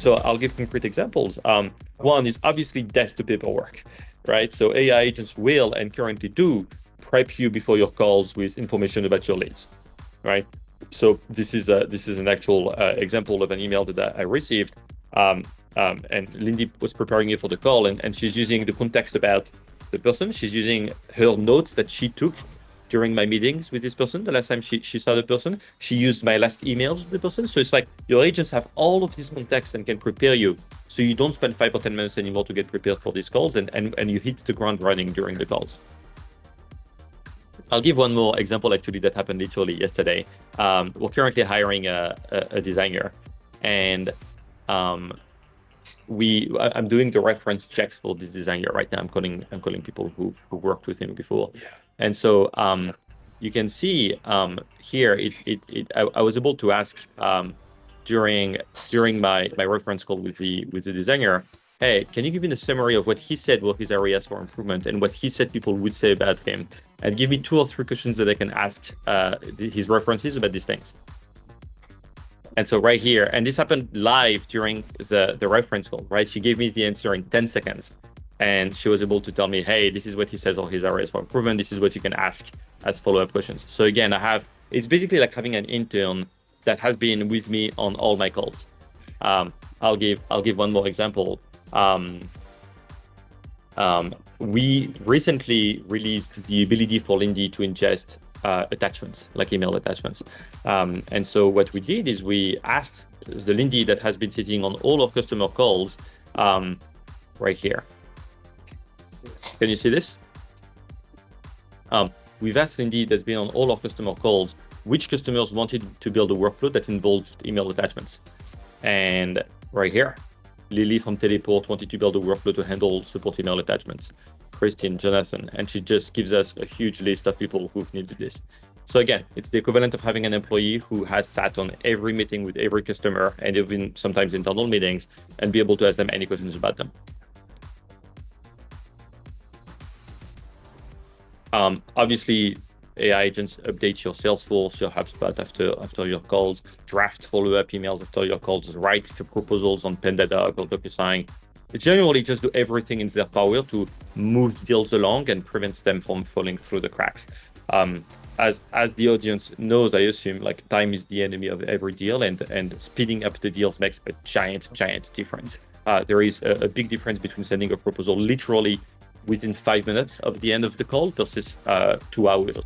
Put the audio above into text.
So I'll give concrete examples. One is obviously desk to paperwork, right? So AI agents will and currently do prep you before your calls with information about your leads, right? So this is an actual example of an email that I received. And Lindy was preparing me for the call, and she's using the context about the person. She's using her notes that she took during my meetings with this person. The last time she saw the person, she used my last emails with the person. So it's like your agents have all of this context and can prepare you. So you don't spend 5 or 10 minutes anymore to get prepared for these calls, and you hit the ground running during the calls. I'll give one more example actually that happened literally yesterday. We're currently hiring a designer, and I'm doing the reference checks for this designer right now. I'm calling people who worked with him before, and so you can see here I was able to ask during my reference call with the designer, hey, can you give me the summary of what he said were his areas for improvement and what he said people would say about him, and give me 2 or 3 questions that I can ask his references about these things. And so right here, and this happened live during the reference call, right? She gave me the answer in 10 seconds. And she was able to tell me, hey, this is what he says are his areas for improvement. This is what you can ask as follow-up questions. So again, it's basically like having an intern that has been with me on all my calls. I'll give one more example. We recently released the ability for Lindy to ingest attachments, like email attachments. And so what we did is we asked the Lindy that has been sitting on all our customer calls right here. Can you see this? We've asked Lindy that's been on all our customer calls which customers wanted to build a workflow that involved email attachments. And right here, Lily from Teleport wanted to build a workflow to handle support email attachments. Christine, Jonathan, and she just gives us a huge list of people who've needed this. So again, it's the equivalent of having an employee who has sat on every meeting with every customer, and even sometimes internal meetings, and be able to ask them any questions about them. Obviously, AI agents update your Salesforce, your HubSpot after your calls, draft follow-up emails after your calls, write the proposals on PandaDoc or DocuSign. They generally just do everything in their power to move deals along and prevents them from falling through the cracks. As the audience knows, I assume, like, time is the enemy of every deal, and speeding up the deals makes a giant difference. There is a big difference between sending a proposal literally within 5 minutes of the end of the call versus 2 hours